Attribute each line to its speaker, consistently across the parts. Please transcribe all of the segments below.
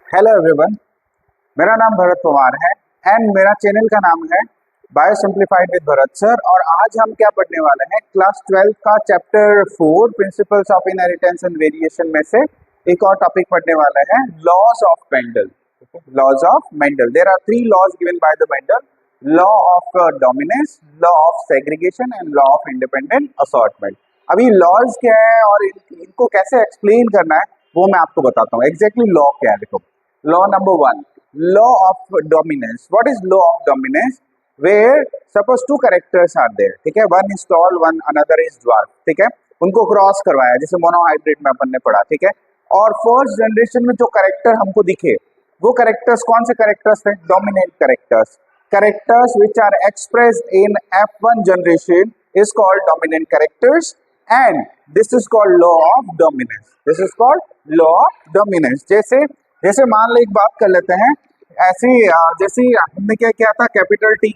Speaker 1: Hello everyone, मेरा नाम भरत पवार है एंड मेरा चैनल का नाम है bio simplified with Bharat sir. और आज हम क्या पढ़ने वाले हैं, क्लास 12 का chapter 4 principles of inheritance and variation में से एक और टॉपिक पढ़ने वाले हैं, laws of Mendel. Laws of Mendel, there are 3 laws given by the Mendel: law of dominance, law of segregation and law of independent assortment. अभी laws क्या है और इनको कैसे एक्सप्लेन करना है वो मैं आपको बताता हूँ। एग्जैक्टली लॉ क्या है, देखो। Law number 1, law of dominance. What is law of dominance? Where suppose two characters are there, ठीक है, one is tall, one another is dwarf, ठीक है, उनको क्रॉस करवाया जैसे मोनोहाइब्रिड में अपन ने पढ़ा, ठीक है। और फर्स्ट जनरेशन में जो कैरेक्टर हमको दिखे वो कैरेक्टर्स कौन से कैरेक्टर्स थे? Dominant characters. Characters which are expressed in F1 generation is called dominant characters and this is called law of dominance. This is called law of dominance. जैसे मान लो एक बात कर लेते हैं, ऐसे जैसे हमने क्या किया था, कैपिटल टी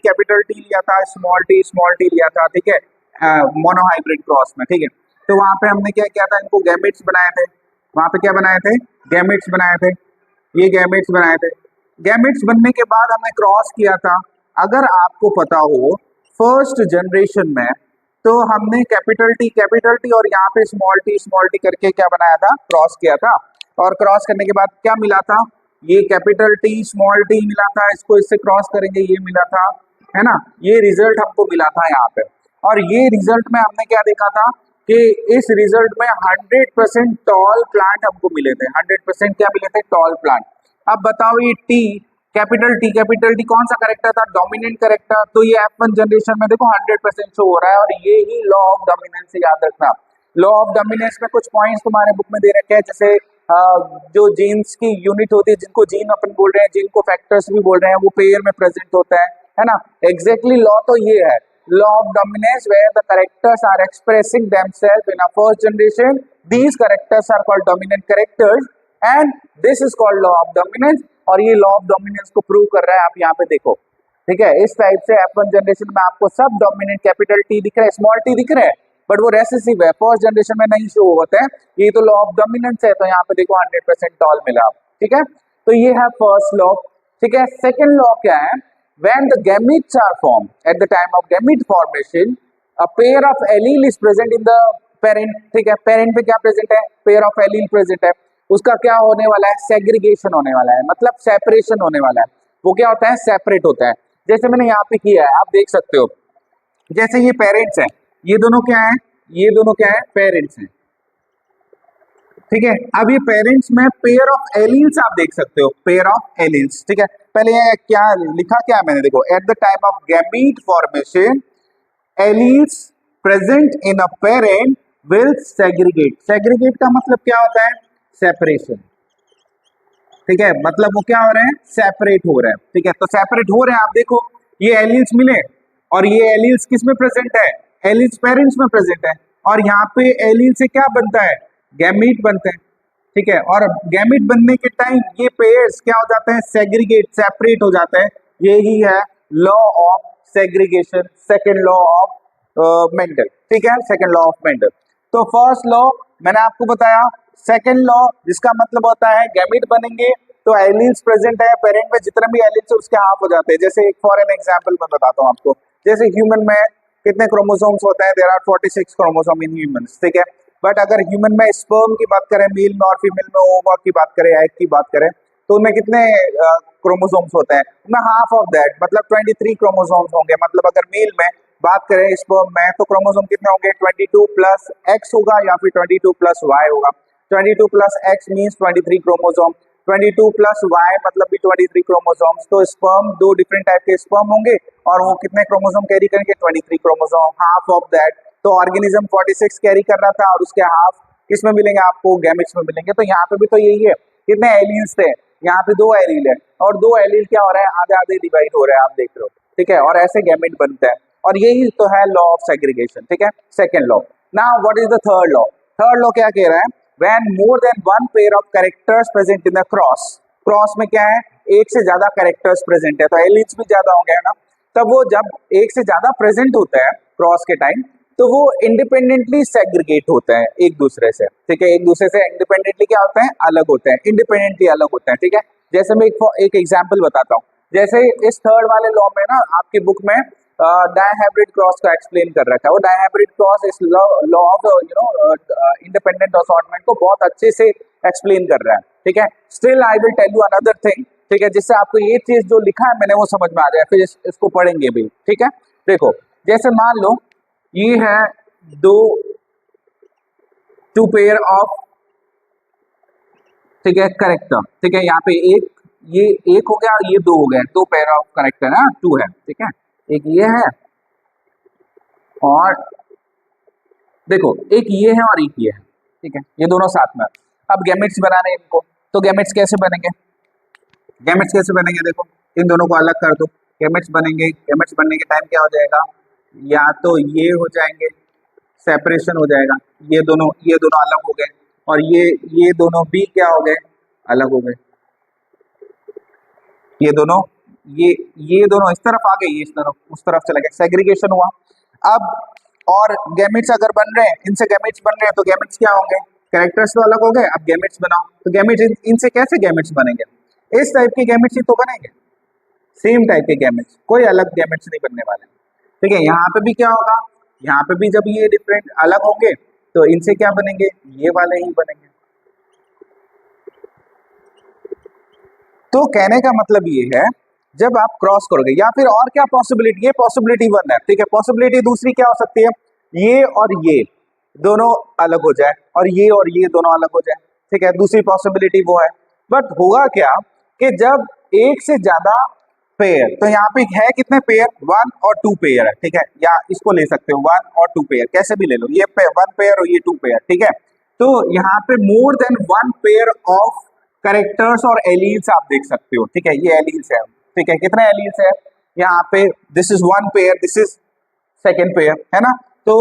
Speaker 1: लिया था, स्मॉल टी लिया था, ठीक है, मोनोहाइब्रिड क्रॉस में, ठीक है। तो वहां पे हमने क्या किया था, इनको गैमेट्स बनाए थे। वहां पे क्या बनाए थे? गैमेट्स बनाए थे। ये गैमेट्स बनाए थे। गैमेट्स बनने के बाद हमने क्रॉस किया था। अगर आपको पता हो फर्स्ट जनरेशन में तो हमने कैपिटल टी और यहाँ पे स्मॉल टी करके क्या बनाया था? क्रॉस किया था। और क्रॉस करने के बाद क्या मिला था? ये कैपिटल टी स्मॉल टी मिला था, इसको इससे क्रॉस करेंगे ये मिला था, है ना। ये रिजल्ट हमको मिला था यहाँ पे। और ये रिजल्ट में हमने क्या देखा था कि इस रिजल्ट में 100% टॉल प्लांट हमको मिले थे। 100% क्या मिले थे? Tall plant. अब बताओ ये कैपिटल टी कौन सा करेक्टर था? Dominant character. तो ये F1 जनरेशन में देखो 100% शो हो रहा है और ये ही लॉ ऑफ डोमिनेंस से याद रखना। लॉ ऑफ डोमिनेंस में कुछ पॉइंट्स तुम्हारे बुक में दे रखे हैं, जैसे जो जीन्स की यूनिट होती है, जिनको जीन अपन बोल रहे हैं, जिनको फैक्टर्स भी बोल रहे हैं, वो पेयर में प्रेजेंट होता है ना। एग्जैक्टली लॉ तो ये है, law of dominance, where the characters are expressing themselves in a first generation, these characters are called dominant characters and this is called law of dominance. और ये लॉ ऑफ डोमिनेंस को prove कर रहा है, आप यहाँ पे देखो, ठीक है। इस टाइप से F1 जनरेशन में आपको सब डोमिनेंट कैपिटल टी दिख रहे हैं, स्मॉल टी दिख रहे हैं, बट वो रेसेसिव है, फर्स्ट जनरेशन में नहीं शो होते हैं। ये तो लॉ ऑफ डोमिनेंस है, तो यहाँ पे देखो 100% टॉल मिला, ठीक है। तो ये है फर्स्ट लॉ, ठीक है। सेकंड लॉ क्या है? When the gametes are form at the time of gamete formation, a pair of allele is present in the parent, ठीक है। पेरेंट पे क्या प्रेजेंट है? पेयर ऑफ एलील प्रेजेंट है। उसका क्या होने वाला है? सेग्रीगेशन होने वाला है, मतलब सेपरेशन होने वाला है। वो क्या होता है? सेपरेट होता है। जैसे मैंने यहाँ पे किया है, आप देख सकते हो, जैसे ये पेरेंट्स हैं, ये दोनों क्या है? ये दोनों क्या है? पेरेंट्स हैं, ठीक है। अब ये पेरेंट्स में पेयर ऑफ एलील्स आप देख सकते हो, पेयर ऑफ एलील्स, ठीक है। पहले ये क्या लिखा, क्या मैंने, देखो, eight the time of gamete formation alleles present in a parent will segregate. Segregate का मतलब क्या होता है? सेपरेशन, ठीक है। मतलब वो क्या हो रहे हैं? सेपरेट हो रहे हैं, ठीक है। तो सेपरेट हो रहे हैं, आप देखो, ये एलील्स मिले और ये एलील्स किस में प्रेजेंट है? एलील्स पेरेंट्स में प्रेजेंट है। और यहाँ पे एलील से क्या बनता है? गैमीट बनते हैं, ठीक है। और गैमीट बनने के टाइम ये पेयर्स क्या हो जाते हैं? सेग्रीगेट, सेपरेट हो जाते हैं। यही है law of segregation, second law of Mendel, ठीक है, सेकेंड लॉ ऑफ मेंडल। तो फर्स्ट लॉ मैंने आपको बताया। सेकेंड लॉ जिसका मतलब होता है गैमीट बनेंगे तो एलील्स प्रेजेंट है पेरेंट में, जितने भी एलील्स है उसके हाफ हो जाते हैं। जैसे एक फॉर एन एग्जांपल मैं बताता हूँ आपको, जैसे ह्यूमन में कितने क्रोमोसोम्स होते हैं? There are 46 chromosome in humans, ठीक है। बट अगर ह्यूमन में स्पर्म की बात करें, मेल में, और फीमेल में ओवा की बात करें, एग की बात करें, तो उनमें कितने क्रोमोसोम्स होते हैं? उनमें हाफ ऑफ दैट, मतलब 23 क्रोमोसोम्स होंगे। मतलब अगर मेल में बात करें स्पर्म में, तो क्रोमोसोम कितने होंगे? 22 प्लस एक्स होगा या फिर 22 प्लस वाई होगा। 22 plus X means 23 chromosome, 22 plus Y मतलब भी 23 क्रोमोसोम्स। तो स्पर्म, दो डिफरेंट टाइप के स्पर्म होंगे और वो कितने क्रोमोसोम कैरी करेंगे? 23 क्रोमोसोम, हाफ ऑफ दैट। तो ऑर्गेनिज्म 46 कैरी कर रहा था और उसके हाफ किसमें मिलेंगे? आपको गैमेट्स में मिलेंगे। तो यहाँ पे भी तो यही है, कितने एलील्स थे? यहाँ पे 2 एलील है और 2 एलील क्या हो रहा है? आधे आधे डिवाइड हो रहे हैं, आप देख रहे हो, ठीक है। और ऐसे गैमेट बनते हैं और यही तो है लॉ ऑफ सेग्रीगेशन, ठीक है, second law. Now what is the third law? Third law क्या कह रहा है? When more than one pair of characters present in the cross, cross में क्या है? एक से ज्यादा कैरेक्टर्स प्रेजेंट है, तो एलील्स भी ज्यादा होंगे, है ना। तब वो जब एक से ज्यादा प्रेजेंट होता है क्रॉस के टाइम, तो वो इंडिपेंडेंटली सेग्रीगेट होते हैं एक दूसरे से, ठीक है। एक दूसरे से इंडिपेंडेंटली क्या होते हैं? अलग होते हैं, इंडिपेंडेंटली अलग होते हैं, ठीक है। जैसे मैं एक एग्जाम्पल बताता हूँ। जैसे इस थर्ड वाले लॉ में ना आपकी बुक में डायहाइब्रिड क्रॉस का एक्सप्लेन कर रखा है। वो डायहाइब्रिड क्रॉस इस लॉ ऑफ इंडिपेंडेंट असॉर्टमेंट को बहुत अच्छे से एक्सप्लेन कर रहा है, ठीक है। Still I will tell you another thing, ठीक है, जिससे आपको ये चीज जो लिखा है मैंने वो समझ में आ जाए, फिर इसको पढ़ेंगे भी, ठीक है। देखो जैसे मान लो ये है टू पेयर ऑफ, ठीक है, करेक्टर, ठीक है। यहाँ पे ये एक हो गया और ये दो हो गया, दो पेयर ऑफ करेक्टर है, टू है, ठीक है। एक ये है और देखो एक ये है और एक ये है, ठीक है, ये दोनों साथ में। अब गैमेट्स बनाने हैं इनको, तो गैमेट्स कैसे बनेंगे? गैमेट्स कैसे बनेंगे? देखो इन दोनों को अलग कर दो, गैमेट्स बनेंगे। गैमेट्स बनने के टाइम क्या हो जाएगा? या तो ये हो जाएंगे, सेपरेशन हो जाएगा, ये दोनों अलग हो गए, और ये दोनों भी क्या हो गए? अलग हो गए। ये दोनों इस तरफ आ गए, ये इस तरफ उस तरफ चले गए, सेग्रीगेशन हुआ। अब और गैमेट्स अगर बन रहे हैं, इनसे गैमेट्स बन रहे हैं, तो गैमेट्स क्या होंगे? कैरेक्टर्स तो अलग हो गए, अब गैमेट्स बनाओ, तो गैमेट्स इनसे कैसे गैमेट्स बनेंगे? इस टाइप के गैमेट्स ही तो बनेंगे, सेम टाइप के गैमेट्स, कोई अलग गैमेट्स नहीं बनने वाले, ठीक है। यहाँ पे भी क्या होगा? यहाँ पे भी जब ये डिफरेंट अलग होंगे तो इनसे क्या बनेंगे? ये वाले ही बनेंगे। तो कहने का मतलब ये है, जब आप क्रॉस करोगे, या फिर और क्या पॉसिबिलिटी, ये पॉसिबिलिटी 1 है, ठीक है। पॉसिबिलिटी दूसरी क्या हो सकती है? ये और ये दोनों अलग हो जाए, और ये दोनों अलग हो जाए, ठीक है। दूसरी पॉसिबिलिटी वो है। बट होगा क्या कि जब एक से ज्यादा पेयर, तो यहाँ पे है कितने पेयर? 1 और 2 पेयर है, ठीक है। या इसको ले सकते हो 1 और 2 पेयर, कैसे भी ले लो, ये 1 पेयर और ये 2 पेयर, ठीक है। तो यहाँ पे मोर देन 1 पेयर ऑफ करेक्टर्स और एलील्स आप देख सकते हो, ठीक है। ये एलील्स है, ठीक है। कितने एलील्स है यहाँ पे? This is 1 pair, this is second pair, है ना। तो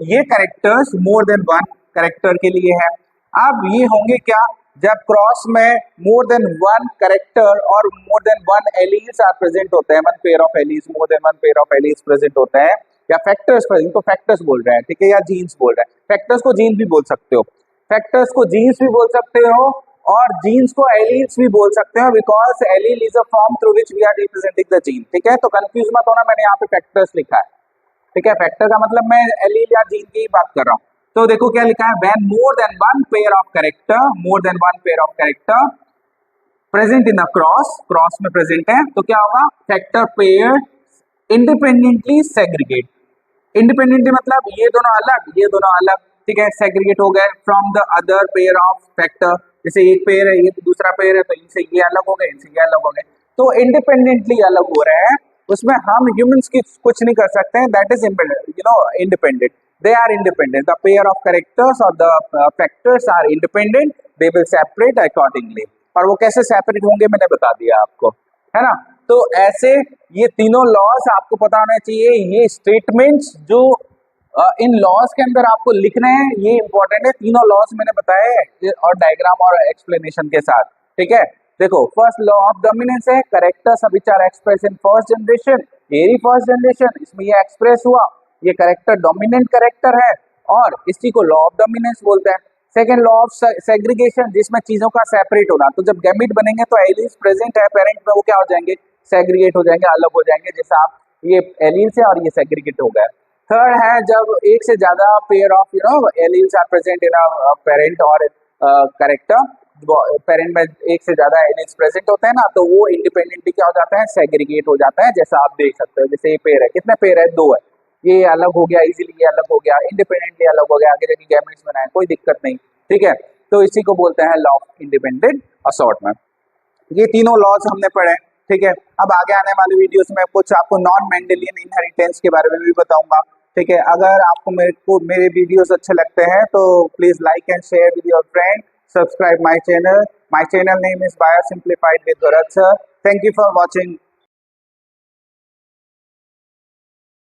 Speaker 1: ये करेक्टर्स मोर देन 1 करेक्टर के लिए है। अब ये होंगे क्या? जब क्रॉस में मोर देन 1 करेक्टर और more than 1 alleles are present होते हैं, 1 pair of alleles, more than 1 pair of alleles present होते हैं, या फैक्टर्स प्रेजेंट, तो फैक्टर्स बोल रहे हैं, ठीक है, या जीन्स बोल रहे हैं। फैक्टर्स को जीन्स भी बोल सकते हो, फैक्टर्स को जीन्स भी बोल सकते हो, और जीन्स को एलील्स भी बोल सकते हो, because allele is a form through which we are representing the gene, ठीक है। तो कंफ्यूज मत होना, मैंने यहाँ पे फैक्टर्स लिखा है, ठीक है। फैक्टर का मतलब मैं एलील या जीन की बात कर रहा हूँ। तो देखो क्या लिखा है? When more than 1 pair of character, more than 1 pair of character present in the cross, cross में प्रेजेंट है, तो क्या होगा? Factor pair independently segregate. Independently मतलब ये दोनों अलग, ठीक है, सेग्रीगेट हो गए from the other pair of factor. जैसे एक पेयर है, ये दूसरा पेयर है, तो इनसे ये अलग हो गए, इनसे ये अलग हो गए, तो इंडिपेंडेंटली अलग हो रहे हैं। उसमें हम ह्यूमंस की कुछ नहीं कर सकते हैं, that is independent, they are independent, the pair of characters or the factors are independent, they will separate accordingly। और वो कैसे सेपरेट होंगे मैंने बता दिया आपको, है ना। तो ऐसे ये तीनों लॉज आपको पता होना चाहिए। ये स्टेटमेंट्स जो इन लॉज के अंदर आपको लिखने हैं, ये इंपॉर्टेंट है। तीनों लॉज मैंने बताए और डायग्राम और एक्सप्लेनेशन के साथ, ठीक है। देखो फर्स्ट लॉ ऑफ डोमिनेंस है, characters which are express in first generation, ये फर्स्ट जनरेशन, इसमें ये एक्सप्रेस हुआ, ये कैरेक्टर डोमिनेंट कैरेक्टर है, और इसी को लॉ ऑफ डोमिनेंस बोलते हैं। सेकंड लॉ ऑफ सेग्रीगेशन, जिसमें चीजों का सेपरेट होना, तो जब गैमेट बनेंगे तो एलील्स प्रेजेंट है पेरेंट में, वो क्या हो जाएंगे? सेग्रीगेट हो जाएंगे, अलग हो जाएंगे, जैसे आप ये एलील्स है और ये सेग्रीगेट हो गए। थर्ड है जब एक से ज्यादा pair of alleles are present in a parent और कैरेक्टर, पेरेंट में एक से ज्यादा एलील्स प्रेजेंट होते हैं ना, तो वो इंडिपेंडेंटली क्या हो जाता है? सेग्रीगेट हो जाता है। जैसा आप देख सकते हो, जैसे ये पेयर है, कितने पेयर है? 2 है, ये अलग हो गया इजीली, ये अलग हो गया, इंडिपेंडेंटली अलग हो गया, आगे जाके गैमेट्स बनाए, कोई दिक्कत नहीं, ठीक है। तो इसी को बोलते हैं लॉ ऑफ इंडिपेंडेंट असॉर्टमेंट। ये तीनों लॉज हमने पढ़े, ठीक है। अब आगे आने वाले वीडियोस में कुछ आपको नॉन मेंडेलियन इनहेरिटेंस के बारे में भी बताऊंगा, ठीक है। अगर आपको मेरे वीडियोस अच्छे लगते हैं तो please like and share with your friend, subscribe my channel name is bio simplified with Bharat sir. Thank you for watching.